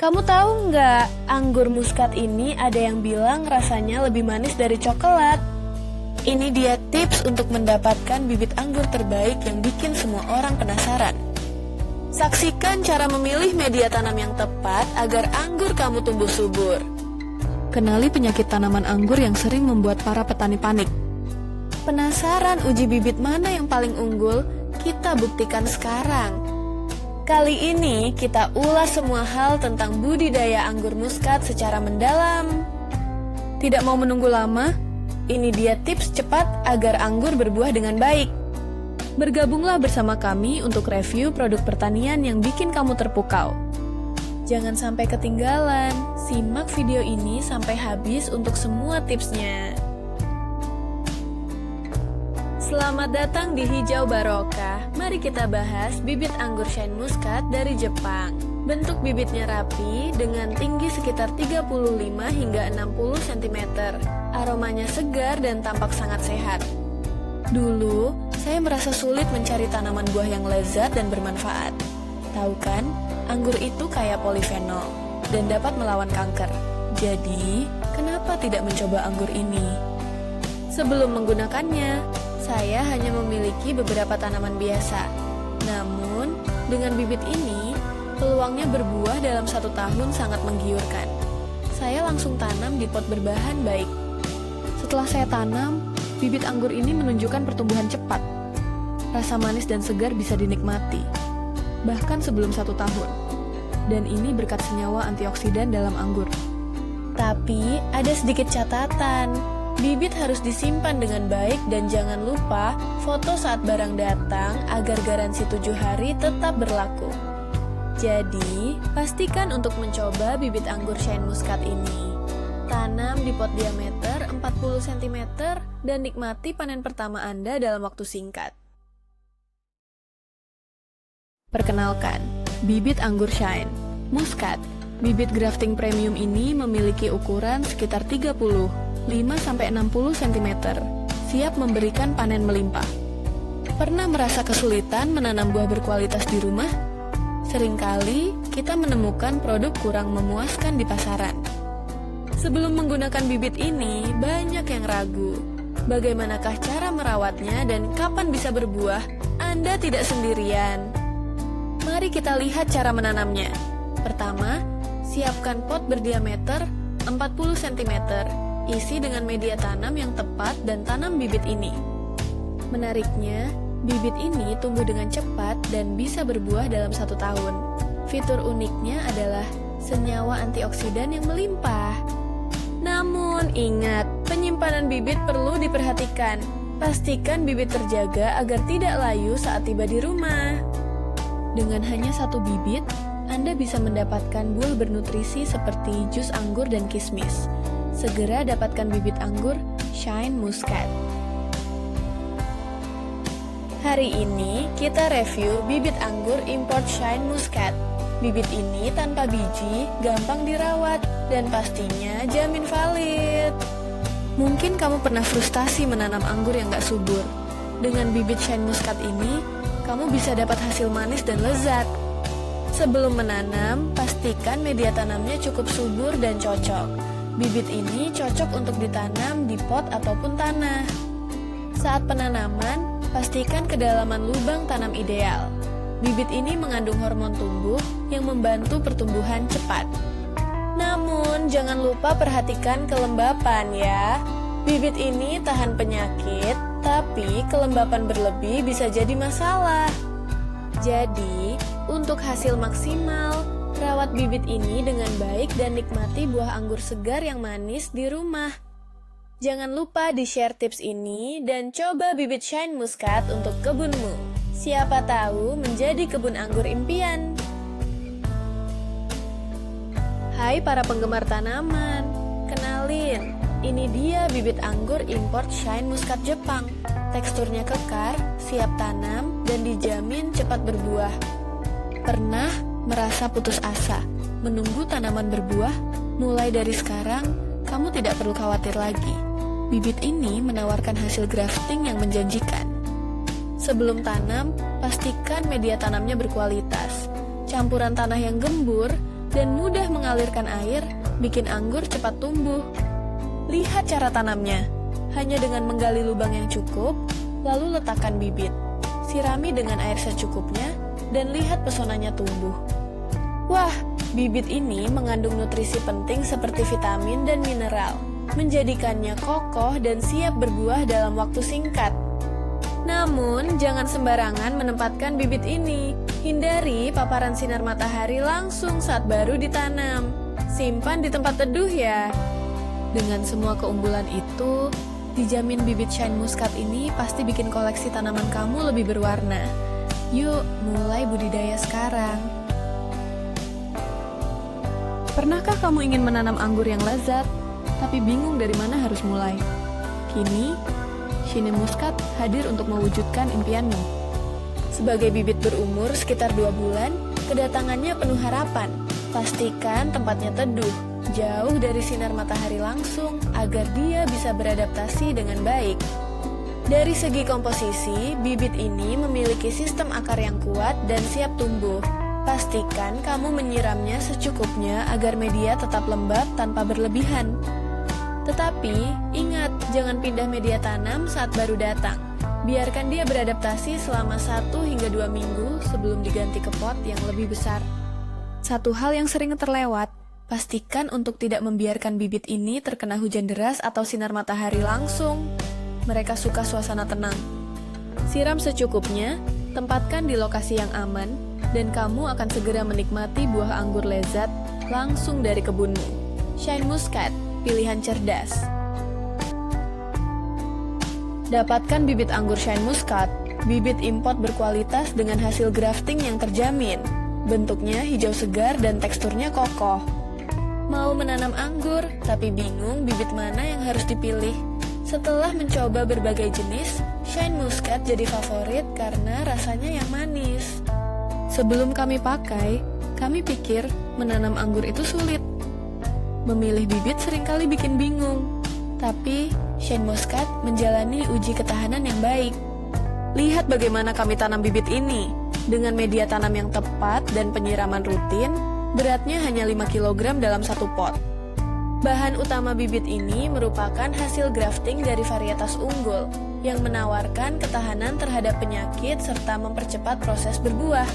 Kamu tahu nggak, anggur muskat ini ada yang bilang rasanya lebih manis dari coklat. Ini dia tips untuk mendapatkan bibit anggur terbaik yang bikin semua orang penasaran. Saksikan cara memilih media tanam yang tepat agar anggur kamu tumbuh subur. Kenali penyakit tanaman anggur yang sering membuat para petani panik. Penasaran uji bibit mana yang paling unggul? Kita buktikan sekarang. Kali ini kita ulas semua hal tentang budidaya anggur muskat secara mendalam. Tidak mau menunggu lama, ini dia tips cepat agar anggur berbuah dengan baik. Bergabunglah bersama kami untuk review produk pertanian yang bikin kamu terpukau. Jangan sampai ketinggalan, simak video ini sampai habis untuk semua tipsnya. Selamat datang di Hijau Barokah. Mari kita bahas bibit anggur Shine Muscat dari Jepang. Bentuk bibitnya rapi dengan tinggi sekitar 35 hingga 60 cm. Aromanya segar dan tampak sangat sehat. Dulu, saya merasa sulit mencari tanaman buah yang lezat dan bermanfaat. Tahu kan, anggur itu kaya polifenol dan dapat melawan kanker. Jadi, kenapa tidak mencoba anggur ini? Sebelum menggunakannya, saya hanya memiliki beberapa tanaman biasa. Namun, dengan bibit ini, peluangnya berbuah dalam 1 tahun sangat menggiurkan. Saya langsung tanam di pot berbahan baik. Setelah saya tanam, bibit anggur ini menunjukkan pertumbuhan cepat. Rasa manis dan segar bisa dinikmati, bahkan sebelum 1 tahun. Dan ini berkat senyawa antioksidan dalam anggur. Tapi, ada sedikit catatan. Bibit harus disimpan dengan baik dan jangan lupa foto saat barang datang agar garansi 7 hari tetap berlaku. Jadi, pastikan untuk mencoba bibit anggur Shine Muscat ini. Tanam di pot diameter 40 cm dan nikmati panen pertama Anda dalam waktu singkat. Perkenalkan, bibit anggur Shine Muscat. Bibit grafting premium ini memiliki ukuran sekitar 35–60 cm, siap memberikan panen melimpah. Pernah merasa kesulitan menanam buah berkualitas di rumah? Seringkali kita menemukan produk kurang memuaskan di pasaran. Sebelum menggunakan bibit ini, banyak yang ragu. Bagaimanakah cara merawatnya dan kapan bisa berbuah? Anda tidak sendirian. Mari kita lihat cara menanamnya. Pertama, siapkan pot berdiameter 40 cm. Isi dengan media tanam yang tepat dan tanam bibit ini. Menariknya, bibit ini tumbuh dengan cepat dan bisa berbuah dalam 1 tahun. Fitur uniknya adalah senyawa antioksidan yang melimpah. Namun ingat, penyimpanan bibit perlu diperhatikan. Pastikan bibit terjaga agar tidak layu saat tiba di rumah. Dengan hanya 1 bibit, Anda bisa mendapatkan buah bernutrisi seperti jus anggur dan kismis. Segera dapatkan bibit anggur Shine Muscat. Hari ini kita review bibit anggur import Shine Muscat. Bibit ini tanpa biji, gampang dirawat, dan pastinya jamin valid. Mungkin kamu pernah frustasi menanam anggur yang gak subur. Dengan bibit Shine Muscat ini, kamu bisa dapat hasil manis dan lezat. Sebelum menanam, pastikan media tanamnya cukup subur dan cocok. Bibit ini cocok untuk ditanam di pot ataupun tanah. Saat penanaman, pastikan kedalaman lubang tanam ideal. Bibit ini mengandung hormon tumbuh yang membantu pertumbuhan cepat. Namun, jangan lupa perhatikan kelembapan ya. Bibit ini tahan penyakit, tapi kelembapan berlebih bisa jadi masalah. Jadi, untuk hasil maksimal, rawat bibit ini dengan baik dan nikmati buah anggur segar yang manis di rumah. Jangan lupa di-share tips ini dan coba bibit Shine Muscat untuk kebunmu. Siapa tahu menjadi kebun anggur impian. Hai para penggemar tanaman, kenalin, ini dia bibit anggur import Shine Muscat Jepang. Teksturnya kekar, siap tanam, dan dijamin cepat berbuah. Pernah merasa putus asa, menunggu tanaman berbuah? Mulai dari sekarang, kamu tidak perlu khawatir lagi. Bibit ini menawarkan hasil grafting yang menjanjikan. Sebelum tanam, pastikan media tanamnya berkualitas. Campuran tanah yang gembur dan mudah mengalirkan air, bikin anggur cepat tumbuh. Lihat cara tanamnya. Hanya dengan menggali lubang yang cukup, lalu letakkan bibit. Sirami dengan air secukupnya, dan lihat pesonanya tumbuh. Wah, bibit ini mengandung nutrisi penting seperti vitamin dan mineral, menjadikannya kokoh dan siap berbuah dalam waktu singkat. Namun, jangan sembarangan menempatkan bibit ini. Hindari paparan sinar matahari langsung saat baru ditanam. Simpan di tempat teduh ya. Dengan semua keunggulan itu, dijamin bibit Shine Muscat ini pasti bikin koleksi tanaman kamu lebih berwarna. Yuk, mulai budidaya sekarang. Pernahkah kamu ingin menanam anggur yang lezat, tapi bingung dari mana harus mulai? Kini, Shine Muscat hadir untuk mewujudkan impianmu. Sebagai bibit berumur sekitar 2 bulan, kedatangannya penuh harapan. Pastikan tempatnya teduh, jauh dari sinar matahari langsung, agar dia bisa beradaptasi dengan baik. Dari segi komposisi, bibit ini memiliki sistem akar yang kuat dan siap tumbuh. Pastikan kamu menyiramnya secukupnya agar media tetap lembab tanpa berlebihan. Tetapi, ingat, jangan pindah media tanam saat baru datang. Biarkan dia beradaptasi selama 1 hingga 2 minggu sebelum diganti ke pot yang lebih besar. Satu hal yang sering terlewat, pastikan untuk tidak membiarkan bibit ini terkena hujan deras atau sinar matahari langsung. Mereka suka suasana tenang. Siram secukupnya, tempatkan di lokasi yang aman, dan kamu akan segera menikmati buah anggur lezat langsung dari kebunmu. Shine Muscat, pilihan cerdas. Dapatkan bibit anggur Shine Muscat, bibit import berkualitas dengan hasil grafting yang terjamin. Bentuknya hijau segar dan teksturnya kokoh. Mau menanam anggur, tapi bingung bibit mana yang harus dipilih? Setelah mencoba berbagai jenis, Shine Muscat jadi favorit karena rasanya yang manis. Sebelum kami pakai, kami pikir menanam anggur itu sulit. Memilih bibit seringkali bikin bingung. Tapi, Shine Muscat menjalani uji ketahanan yang baik. Lihat bagaimana kami tanam bibit ini. Dengan media tanam yang tepat dan penyiraman rutin, beratnya hanya 5 kg dalam satu pot. Bahan utama bibit ini merupakan hasil grafting dari varietas unggul yang menawarkan ketahanan terhadap penyakit serta mempercepat proses berbuah.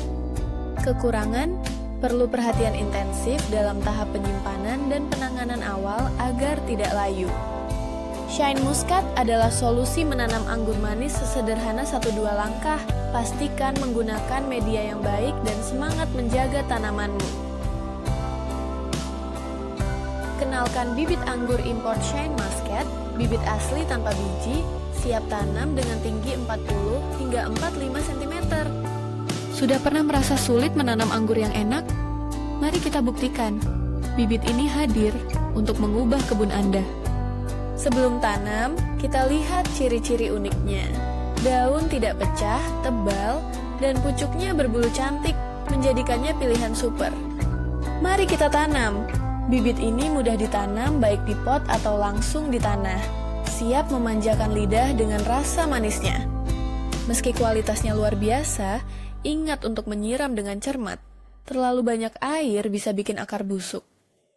Kekurangan, perlu perhatian intensif dalam tahap penyimpanan dan penanganan awal agar tidak layu. Shine Muscat adalah solusi menanam anggur manis sesederhana 1-2 langkah. Pastikan menggunakan media yang baik dan semangat menjaga tanamanmu. Kenalkan bibit anggur import Shine Muscat, bibit asli tanpa biji, siap tanam dengan tinggi 40 hingga 45 cm. Sudah pernah merasa sulit menanam anggur yang enak? Mari kita buktikan. Bibit ini hadir untuk mengubah kebun Anda. Sebelum tanam, kita lihat ciri-ciri uniknya. Daun tidak pecah, tebal, dan pucuknya berbulu cantik, menjadikannya pilihan super. Mari kita tanam. Bibit ini mudah ditanam baik di pot atau langsung di tanah. Siap memanjakan lidah dengan rasa manisnya. Meski kualitasnya luar biasa, ingat untuk menyiram dengan cermat. Terlalu banyak air bisa bikin akar busuk.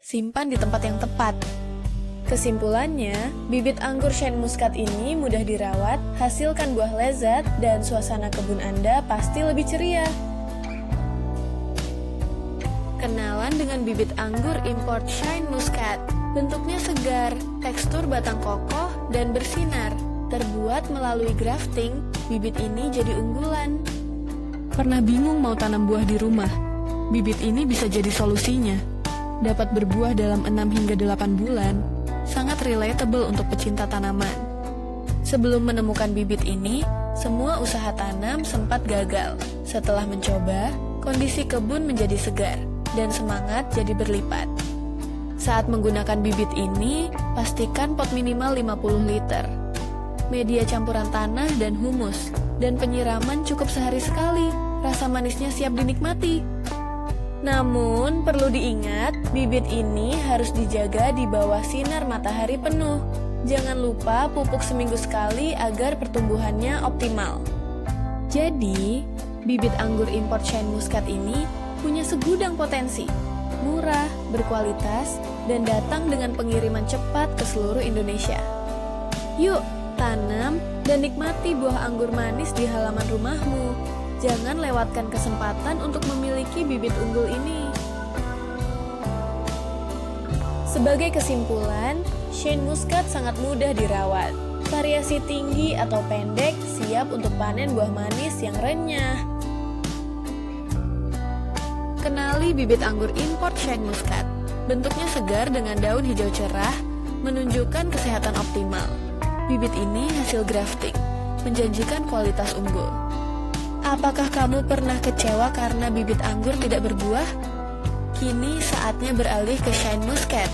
Simpan di tempat yang tepat. Kesimpulannya, bibit anggur Shine Muscat ini mudah dirawat, hasilkan buah lezat, dan suasana kebun Anda pasti lebih ceria. Kenalan dengan bibit anggur import Shine Muscat. Bentuknya segar, tekstur batang kokoh, dan bersinar. Terbuat melalui grafting, bibit ini jadi unggulan. Pernah bingung mau tanam buah di rumah? Bibit ini bisa jadi solusinya. Dapat berbuah dalam 6 hingga 8 bulan. Sangat relatable untuk pecinta tanaman. Sebelum menemukan bibit ini, semua usaha tanam sempat gagal. Setelah mencoba, kondisi kebun menjadi segar dan semangat jadi berlipat. Saat menggunakan bibit ini, pastikan pot minimal 50 liter. Media campuran tanah dan humus, dan penyiraman cukup sehari sekali. Rasa manisnya siap dinikmati. Namun, perlu diingat, bibit ini harus dijaga di bawah sinar matahari penuh. Jangan lupa pupuk seminggu sekali agar pertumbuhannya optimal. Jadi, bibit anggur import Shine Muscat ini punya segudang potensi. murah, berkualitas, dan datang dengan pengiriman cepat ke seluruh Indonesia. Yuk, tanam dan nikmati buah anggur manis di halaman rumahmu. Jangan lewatkan kesempatan untuk memiliki bibit unggul ini. Sebagai kesimpulan, Shane Muscat sangat mudah dirawat. Variasi tinggi atau pendek siap untuk panen buah manis yang renyah. Kenali bibit anggur import Shane Muscat. Bentuknya segar dengan daun hijau cerah, menunjukkan kesehatan optimal. Bibit ini hasil grafting, menjanjikan kualitas unggul. Apakah kamu pernah kecewa karena bibit anggur tidak berbuah? Kini saatnya beralih ke Shane Muscat.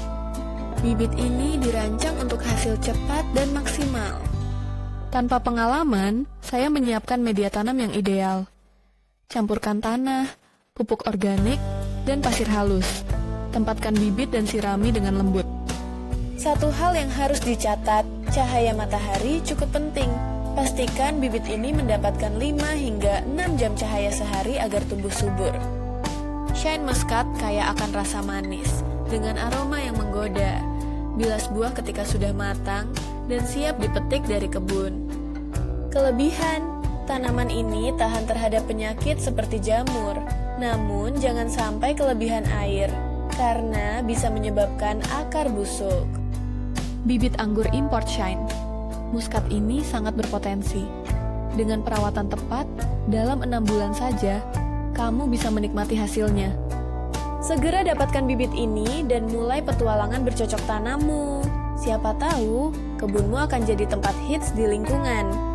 Bibit ini dirancang untuk hasil cepat dan maksimal. Tanpa pengalaman, saya menyiapkan media tanam yang ideal. Campurkan tanah, pupuk organik, dan pasir halus. Tempatkan bibit dan sirami dengan lembut. Satu hal yang harus dicatat, cahaya matahari cukup penting. Pastikan bibit ini mendapatkan 5 hingga 6 jam cahaya sehari agar tumbuh subur. Shane Muscat kaya akan rasa manis, dengan aroma yang menggoda. Bilas buah ketika sudah matang dan siap dipetik dari kebun. Kelebihan, tanaman ini tahan terhadap penyakit seperti jamur. Namun jangan sampai kelebihan air, karena bisa menyebabkan akar busuk. Bibit anggur import Shane Muscat ini sangat berpotensi. Dengan perawatan tepat, dalam 6 bulan saja, kamu bisa menikmati hasilnya. Segera dapatkan bibit ini dan mulai petualangan bercocok tanammu. Siapa tahu, kebunmu akan jadi tempat hits di lingkungan.